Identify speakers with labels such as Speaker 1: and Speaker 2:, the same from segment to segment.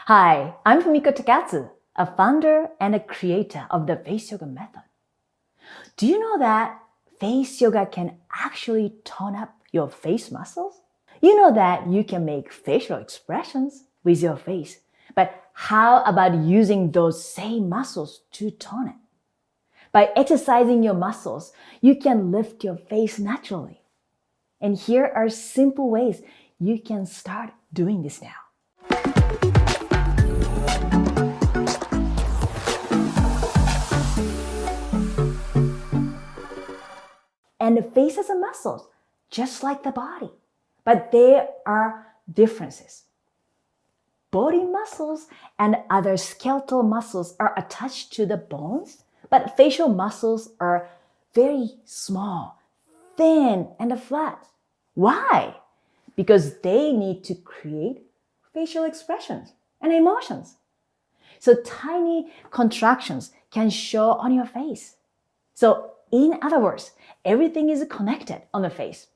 Speaker 1: Hi, I'm Fumiko, a founder and a creator of the Face Yoga method. Do you know that face yoga can actually tone up your face muscles? You know that you can make facial expressions with your face, but how about using those same muscles to tone it? By exercising your muscles, you can lift your face naturally. And here are simple ways you can start doing this now. And the face has muscles, just like the body. But there are differences. Body muscles and other skeletal muscles are attached to the bones, but facial muscles are very small, thin, and flat. Why? Because they need to create facial expressions and emotions. So tiny contractions can show on your face. So in other words, everything is connected on the face.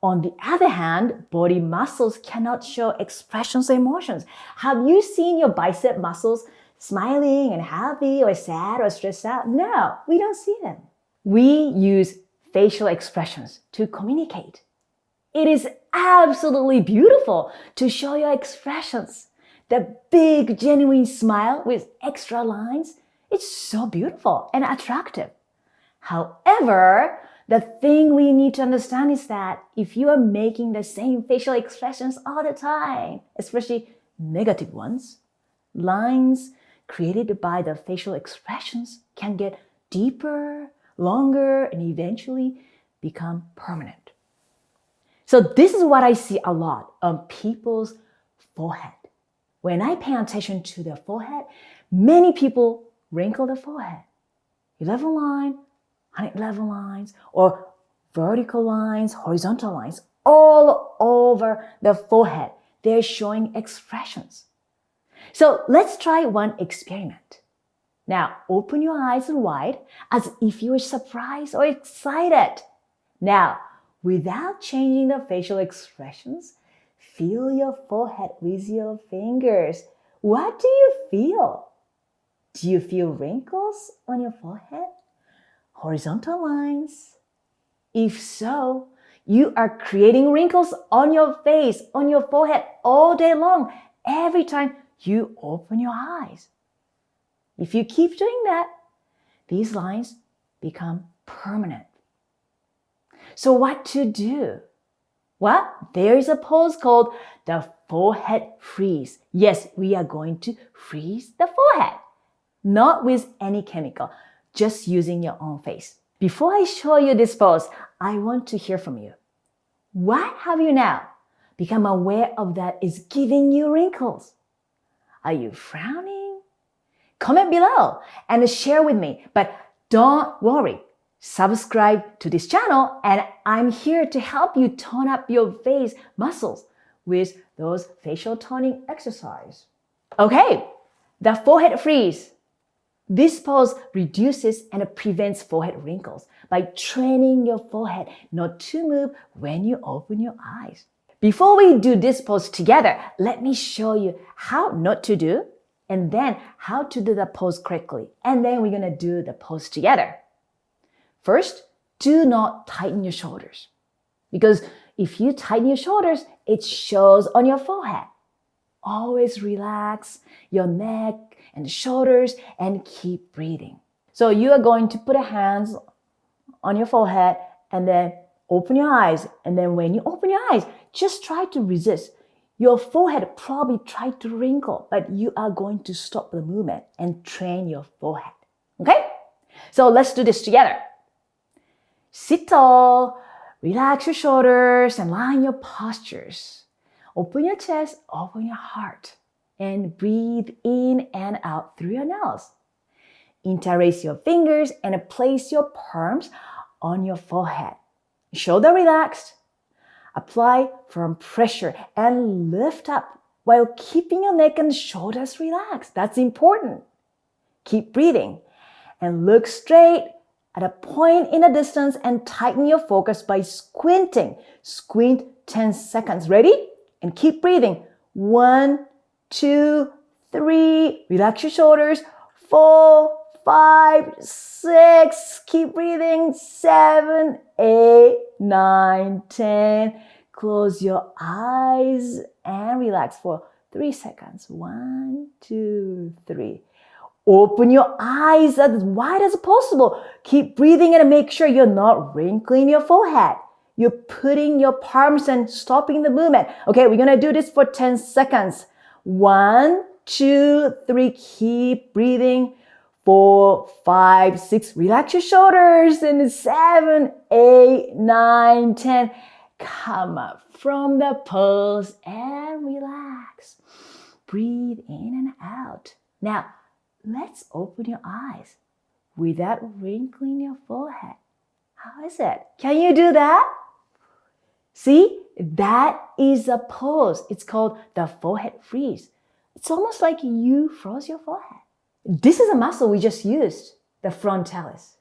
Speaker 1: On the other hand, body muscles cannot show expressions or emotions. Have you seen your bicep muscles smiling and happy or sad or stressed out? No, we don't see them. We use facial expressions to communicate. It is absolutely beautiful to show your expressions. The big, genuine smile with extra lines, it's so beautiful and attractive. However, the thing we need to understand is that if you are making the same facial expressions all the time, especially negative ones, lines created by the facial expressions can get deeper, longer, and eventually become permanent. So this is what I see a lot on people's forehead. When I pay attention to their forehead, many people wrinkle the forehead. 11 line, 111 lines, or vertical lines, horizontal lines, all over the forehead. They're showing expressions. So let's try one experiment. Now, open your eyes wide as if you were surprised or excited. Now, without changing the facial expressions, feel your forehead with your fingers. What do you feel? Do you feel wrinkles on your forehead? Horizontal lines? If so, you are creating wrinkles on your face, on your forehead all day long, every time you open your eyes. If you keep doing that, these lines become permanent. So what to do? Well, there is a pose called the forehead freeze. Yes, we are going to freeze the forehead. Not with any chemical, just using your own face. Before I show you this pose, I want to hear from you. What have you now become aware of that is giving you wrinkles? Are you frowning? Comment below and share with me, but don't worry. Subscribe to this channel and I'm here to help you tone up your face muscles with those facial toning exercises. Okay, the forehead freeze. This pose reduces and prevents forehead wrinkles by training your forehead not to move when you open your eyes. Before we do this pose together, let me show you how not to do and then how to do the pose correctly. And then we're going to do the pose together. First, do not tighten your shoulders because if you tighten your shoulders, it shows on your forehead. Always relax your neck and shoulders and keep breathing. So you are going to put a hands on your forehead and then open your eyes. And then when you open your eyes, just try to resist. Your forehead probably tried to wrinkle, but you are going to stop the movement and train your forehead. Okay? So let's do this together. Sit tall, relax your shoulders and line your postures. Open your chest, open your heart, and breathe in and out through your nose. Interlace your fingers and place your palms on your forehead. Shoulder relaxed. Apply firm pressure and lift up while keeping your neck and shoulders relaxed. That's important. Keep breathing and look straight at a point in the distance and tighten your focus by squinting. Squint 10 seconds. Ready? And keep breathing. 1, 2, 3. Relax your shoulders. 4, 5, 6. Keep breathing. 7, 8, 9, 10. Close your eyes and relax for 3 seconds. 1, 2, 3. Open your eyes as wide as possible. Keep breathing and make sure you're not wrinkling your forehead. You're putting your palms and stopping the movement. Okay, we're gonna do this for 10 seconds. 1, 2, 3. Keep breathing. 4, 5, 6. Relax your shoulders. And 7, 8, 9, 10. Come up from the pose and relax. Breathe in and out. Now, let's open your eyes without wrinkling your forehead. How is it? Can you do that? See, that is a pose. It's called the forehead freeze. It's almost like you froze your forehead. This is a muscle we just used, the frontalis.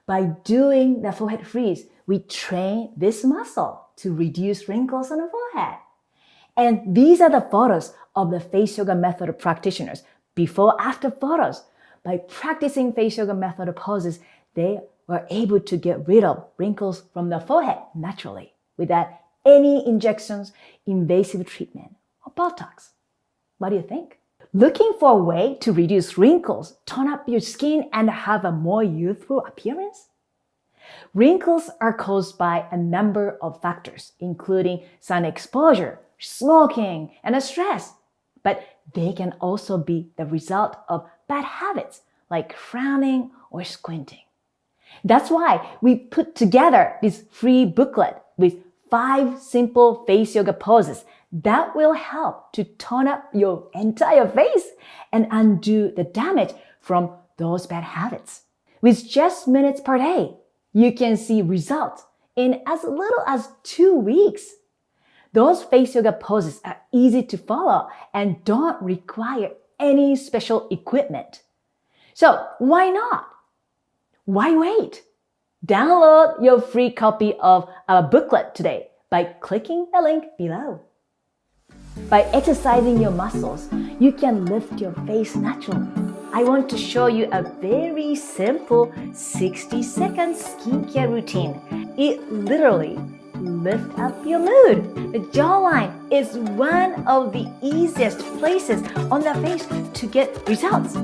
Speaker 1: By doing the forehead freeze, we train this muscle to reduce wrinkles on the forehead. And these are the photos of the face yoga method practitioners. Before-after photos. By practicing face yoga method poses, they were able to get rid of wrinkles from the forehead naturally without any injections, invasive treatment, or Botox. What do you think? Looking for a way to reduce wrinkles, tone up your skin, and have a more youthful appearance? Wrinkles are caused by a number of factors, including sun exposure, smoking, and stress. But they can also be the result of bad habits like frowning or squinting. That's why we put together this free booklet with 5 simple face yoga poses that will help to tone up your entire face and undo the damage from those bad habits. With just minutes per day, you can see results in as little as 2 weeks. Those face yoga poses are easy to follow and don't require any special equipment. So why not? Why wait? Download your free copy of our booklet today by clicking the link below. By exercising your muscles, you can lift your face naturally. I want to show you a very simple 60-second skincare routine. It literally lifts up your mood. The jawline is one of the easiest places on the face to get results.